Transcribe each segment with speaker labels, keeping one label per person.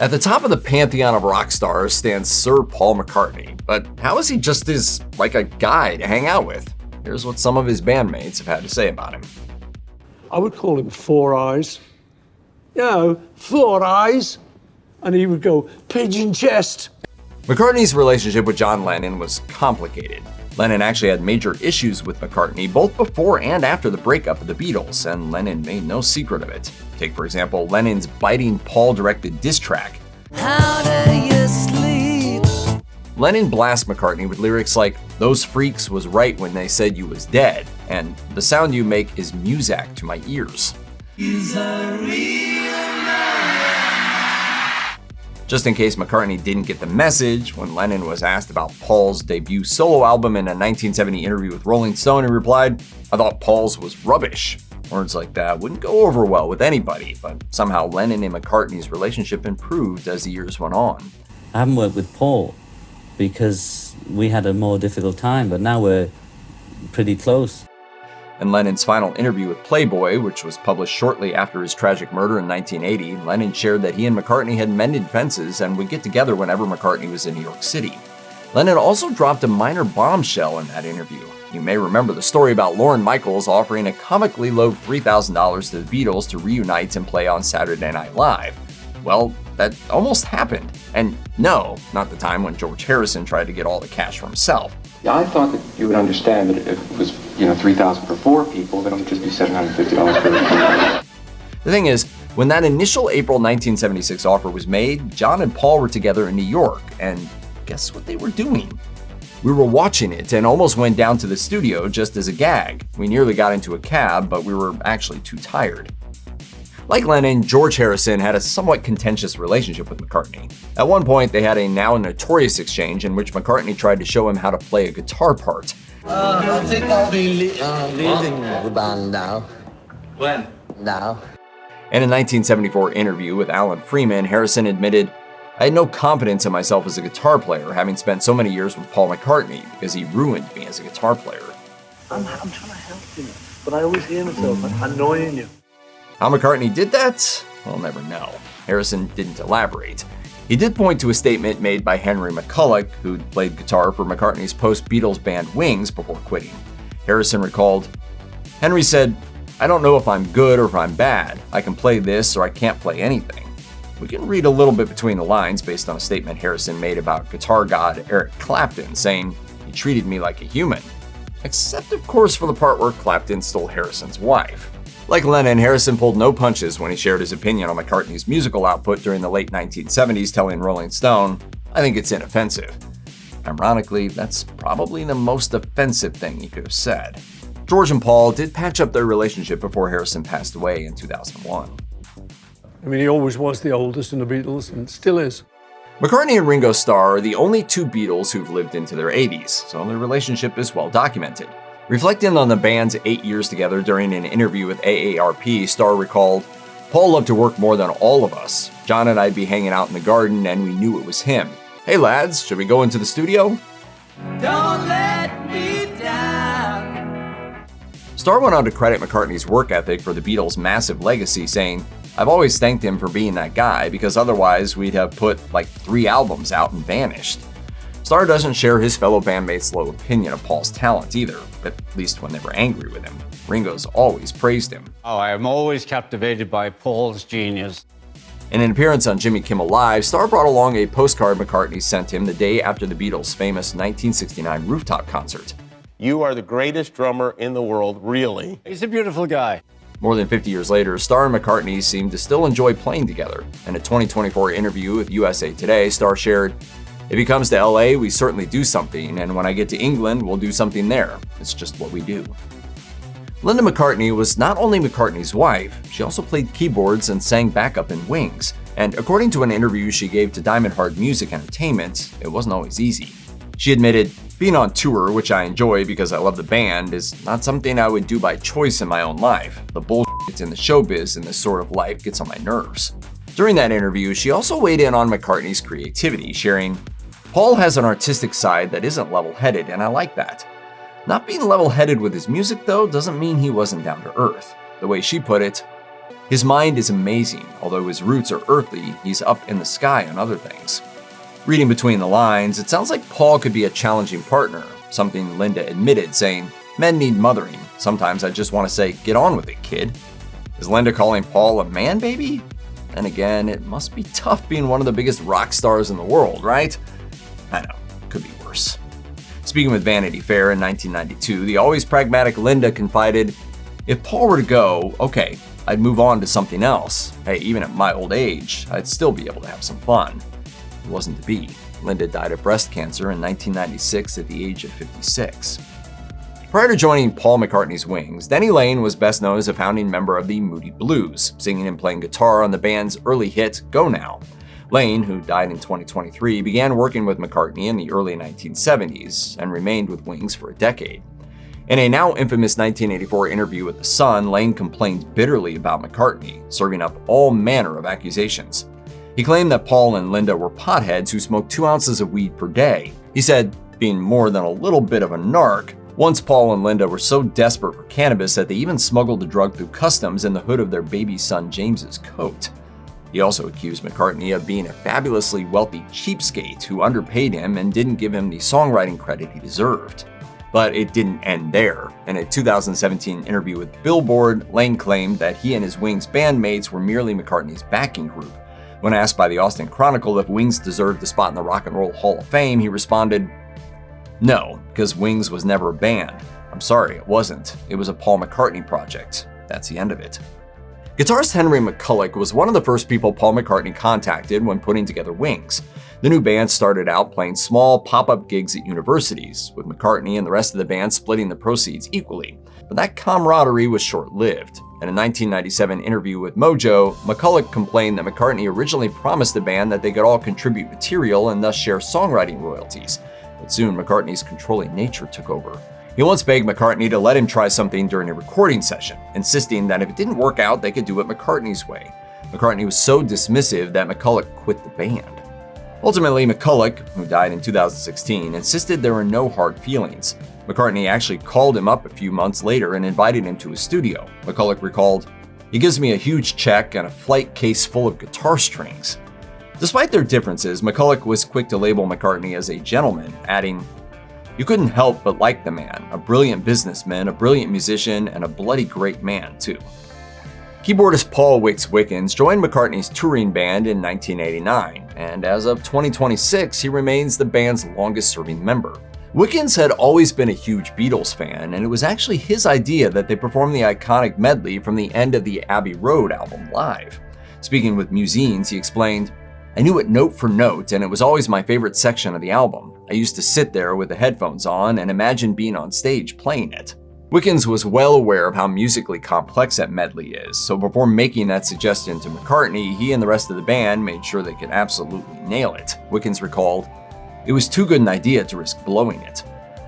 Speaker 1: At the top of the pantheon of rock stars stands Sir Paul McCartney, but how is he just like a guy to hang out with? Here's what some of his bandmates have had to say about him.
Speaker 2: I would call him Four Eyes. You know, Four Eyes. And he would go, pigeon chest.
Speaker 1: McCartney's relationship with John Lennon was complicated. Lennon actually had major issues with McCartney both before and after the breakup of the Beatles, and Lennon made no secret of it. Take, for example, Lennon's biting Paul-directed diss track.
Speaker 3: How do you sleep?
Speaker 1: Lennon blasts McCartney with lyrics like, "Those freaks was right when they said you was dead," and "The sound you make is music to my ears." Just in case McCartney didn't get the message, when Lennon was asked about Paul's debut solo album in a 1970 interview with Rolling Stone, he replied, "I thought Paul's was rubbish." Words like that wouldn't go over well with anybody, but somehow Lennon and McCartney's relationship improved as the years went on.
Speaker 4: I haven't worked with Paul because we had a more difficult time, but now we're pretty close.
Speaker 1: In Lennon's final interview with Playboy, which was published shortly after his tragic murder in 1980, Lennon shared that he and McCartney had mended fences and would get together whenever McCartney was in New York City. Lennon also dropped a minor bombshell in that interview. You may remember the story about Lorne Michaels offering a comically low $3,000 to the Beatles to reunite and play on Saturday Night Live. Well, that almost happened. And no, not the time when George Harrison tried to get all the cash for himself.
Speaker 5: Yeah, I thought that you would understand that if it was, $3,000 for 4 people, then it would just be $750 for
Speaker 1: The thing is, when that initial April 1976 offer was made, John and Paul were together in New York, and guess what they were doing? We were watching it and almost went down to the studio just as a gag. We nearly got into a cab, but we were actually too tired. Like Lennon, George Harrison had a somewhat contentious relationship with McCartney. At one point, they had a now notorious exchange in which McCartney tried to show him how to play a guitar part.
Speaker 3: I think I'll be leaving the band now.
Speaker 6: When?
Speaker 3: Now.
Speaker 1: In a 1974 interview with Alan Freeman, Harrison admitted, "I had no confidence in myself as a guitar player, having spent so many years with Paul McCartney, because he ruined me as a guitar player."
Speaker 6: I'm trying to help you, but I always hear myself annoying you.
Speaker 1: How McCartney did that? We'll never know. Harrison didn't elaborate. He did point to a statement made by Henry McCullough, who'd played guitar for McCartney's post-Beatles band Wings before quitting. Harrison recalled, "Henry said, 'I don't know if I'm good or if I'm bad. I can play this or I can't play anything.'" We can read a little bit between the lines based on a statement Harrison made about guitar god Eric Clapton, saying, "He treated me like a human." Except, of course, for the part where Clapton stole Harrison's wife. Like Lennon, Harrison pulled no punches when he shared his opinion on McCartney's musical output during the late 1970s, telling Rolling Stone, "I think it's inoffensive." Ironically, that's probably the most offensive thing he could have said. George and Paul did patch up their relationship before Harrison passed away in 2001.
Speaker 2: I mean, he always was the oldest in the Beatles and still is.
Speaker 1: McCartney and Ringo Starr are the only two Beatles who've lived into their 80s, so their relationship is well documented. Reflecting on the band's 8 years together during an interview with AARP, Starr recalled, "Paul loved to work more than all of us. John and I'd be hanging out in the garden and we knew it was him. Hey lads, should we go into the studio?"
Speaker 3: Don't let me down.
Speaker 1: Starr went on to credit McCartney's work ethic for the Beatles' massive legacy, saying, "I've always thanked him for being that guy, because otherwise we'd have put like 3 albums out and vanished." Starr doesn't share his fellow bandmates' low opinion of Paul's talent either, at least when they were angry with him. Ringo's always praised him.
Speaker 7: "Oh, I am always captivated by Paul's genius."
Speaker 1: In an appearance on Jimmy Kimmel Live, Starr brought along a postcard McCartney sent him the day after the Beatles' famous 1969 rooftop concert.
Speaker 8: "You are the greatest drummer in the world, really."
Speaker 7: He's a beautiful guy.
Speaker 1: More than 50 years later, Starr and McCartney seem to still enjoy playing together. In a 2024 interview with USA Today, Starr shared, "If he comes to LA, we certainly do something, and when I get to England, we'll do something there. It's just what we do." Linda McCartney was not only McCartney's wife, she also played keyboards and sang backup in Wings. And according to an interview she gave to Diamond Hard Music Entertainment, it wasn't always easy. She admitted, "Being on tour, which I enjoy because I love the band, is not something I would do by choice in my own life. The bullshit in the showbiz and this sort of life gets on my nerves." During that interview, she also weighed in on McCartney's creativity, sharing, "Paul has an artistic side that isn't level-headed, and I like that. Not being level-headed with his music, though, doesn't mean he wasn't down to earth. The way she put it, His mind is amazing, although his roots are earthly, he's up in the sky on other things. Reading between the lines, it sounds like Paul could be a challenging partner, something Linda admitted, saying, "Men need mothering. Sometimes I just want to say, get on with it, kid." Is Linda calling Paul a man baby? And again, it must be tough being one of the biggest rock stars in the world, right? I know, could be worse. Speaking with Vanity Fair in 1992, the always pragmatic Linda confided, "If Paul were to go, okay, I'd move on to something else. Hey, even at my old age, I'd still be able to have some fun." It wasn't to be. Linda died of breast cancer in 1996 at the age of 56. Prior to joining Paul McCartney's Wings, Denny Laine was best known as a founding member of the Moody Blues, singing and playing guitar on the band's early hit, Go Now. Laine, who died in 2023, began working with McCartney in the early 1970s and remained with Wings for a decade. In a now infamous 1984 interview with The Sun, Laine complained bitterly about McCartney, serving up all manner of accusations. He claimed that Paul and Linda were potheads who smoked 2 ounces of weed per day. He said, being more than a little bit of a narc, once Paul and Linda were so desperate for cannabis that they even smuggled the drug through customs in the hood of their baby son James's coat. He also accused McCartney of being a fabulously wealthy cheapskate who underpaid him and didn't give him the songwriting credit he deserved. But it didn't end there. In a 2017 interview with Billboard, Laine claimed that he and his Wings bandmates were merely McCartney's backing group. When asked by the Austin Chronicle if Wings deserved a spot in the Rock and Roll Hall of Fame, he responded, "No, because Wings was never a band. I'm sorry, it wasn't. It was a Paul McCartney project. That's the end of it." Guitarist Henry McCullough was one of the first people Paul McCartney contacted when putting together Wings. The new band started out playing small pop-up gigs at universities, with McCartney and the rest of the band splitting the proceeds equally. But that camaraderie was short-lived. In a 1997 interview with Mojo, McCullough complained that McCartney originally promised the band that they could all contribute material and thus share songwriting royalties. But soon McCartney's controlling nature took over. He once begged McCartney to let him try something during a recording session, insisting that if it didn't work out, they could do it McCartney's way. McCartney was so dismissive that McCullough quit the band. Ultimately, McCullough, who died in 2016, insisted there were no hard feelings. McCartney actually called him up a few months later and invited him to his studio. McCullough recalled, "He gives me a huge check and a flight case full of guitar strings." Despite their differences, McCullough was quick to label McCartney as a gentleman, adding, "You couldn't help but like the man, a brilliant businessman, a brilliant musician, and a bloody great man, too." Keyboardist Paul Wix Wickens joined McCartney's touring band in 1989, and as of 2026, he remains the band's longest-serving member. Wickens had always been a huge Beatles fan, and it was actually his idea that they perform the iconic medley from the end of the Abbey Road album live. Speaking with Musines, he explained, "I knew it note for note, and it was always my favorite section of the album. I used to sit there with the headphones on and imagine being on stage playing it." Wickens was well aware of how musically complex that medley is, so before making that suggestion to McCartney, he and the rest of the band made sure they could absolutely nail it. Wickens recalled, "It was too good an idea to risk blowing it."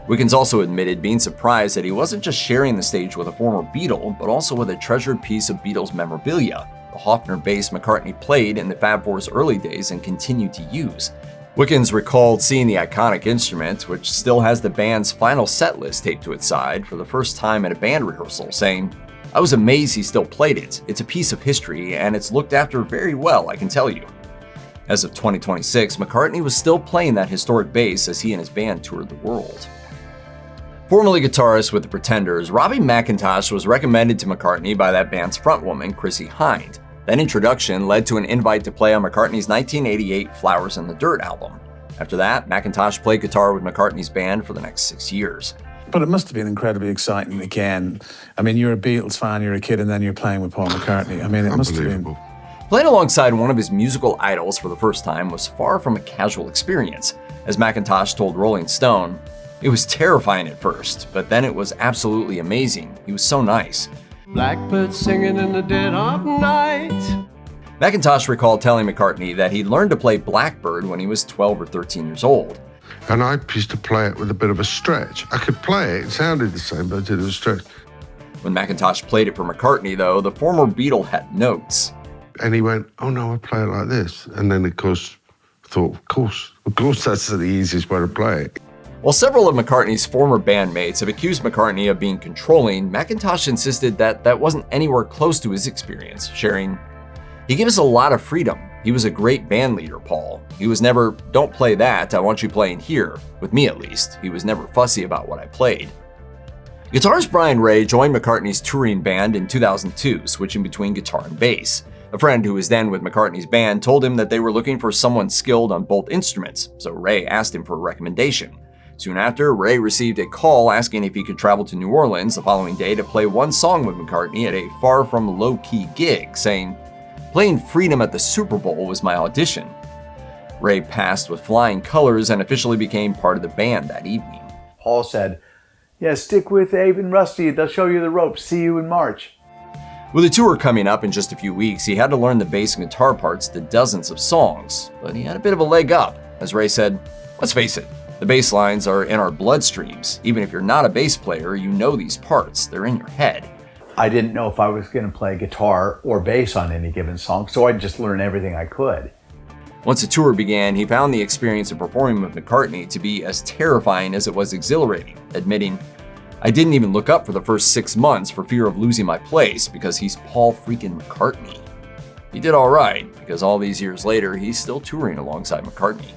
Speaker 1: Wickens also admitted being surprised that he wasn't just sharing the stage with a former Beatle, but also with a treasured piece of Beatles memorabilia, the Hofner bass McCartney played in the Fab Four's early days and continued to use. Wickens recalled seeing the iconic instrument, which still has the band's final set list taped to its side, for the first time at a band rehearsal, saying, "I was amazed he still played it. It's a piece of history, and it's looked after very well, I can tell you." As of 2026, McCartney was still playing that historic bass as he and his band toured the world. Formerly guitarist with the Pretenders, Robbie McIntosh was recommended to McCartney by that band's frontwoman, Chrissie Hynde. That introduction led to an invite to play on McCartney's 1988 Flowers in the Dirt album. After that, McIntosh played guitar with McCartney's band for the next 6 years.
Speaker 9: But it must have been incredibly exciting again. I mean, you're a Beatles fan, you're a kid, and then you're playing with Paul McCartney. I mean, it must have been...
Speaker 1: Playing alongside one of his musical idols for the first time was far from a casual experience. As McIntosh told Rolling Stone, "It was terrifying at first, but then it was absolutely amazing. He was so nice."
Speaker 10: Blackbird singing in the dead of night.
Speaker 1: McIntosh recalled telling McCartney that he'd learned to play Blackbird when he was 12 or 13 years old.
Speaker 11: And I used to play it with a bit of a stretch. I could play it, it sounded the same, but I did it with a stretch.
Speaker 1: When McIntosh played it for McCartney, though, the former Beatle had notes.
Speaker 11: And he went, "Oh no, I play it like this." And then, of course, I thought, of course, that's the easiest way to play it.
Speaker 1: While several of McCartney's former bandmates have accused McCartney of being controlling, McIntosh insisted that wasn't anywhere close to his experience, sharing, "He gave us a lot of freedom. He was a great band leader, Paul. He was never, 'Don't play that, I want you playing here,' with me at least. He was never fussy about what I played." Guitarist Brian Ray joined McCartney's touring band in 2002, switching between guitar and bass. A friend who was then with McCartney's band told him that they were looking for someone skilled on both instruments, so Ray asked him for a recommendation. Soon after, Ray received a call asking if he could travel to New Orleans the following day to play one song with McCartney at a far from low-key gig, saying, "Playing Freedom at the Super Bowl was my audition." Ray passed with flying colors and officially became part of the band that evening.
Speaker 12: Paul said, "Yeah, stick with Abe and Rusty. They'll show you the ropes. See you in March."
Speaker 1: With a tour coming up in just a few weeks, he had to learn the bass and guitar parts to dozens of songs, but he had a bit of a leg up. As Ray said, "Let's face it, the bass lines are in our bloodstreams. Even if you're not a bass player, you know these parts. They're in your head."
Speaker 12: I didn't know if I was going to play guitar or bass on any given song, so I'd just learn everything I could.
Speaker 1: Once the tour began, he found the experience of performing with McCartney to be as terrifying as it was exhilarating, admitting, "I didn't even look up for the first 6 months for fear of losing my place because he's Paul freaking McCartney." He did all right, because all these years later, he's still touring alongside McCartney.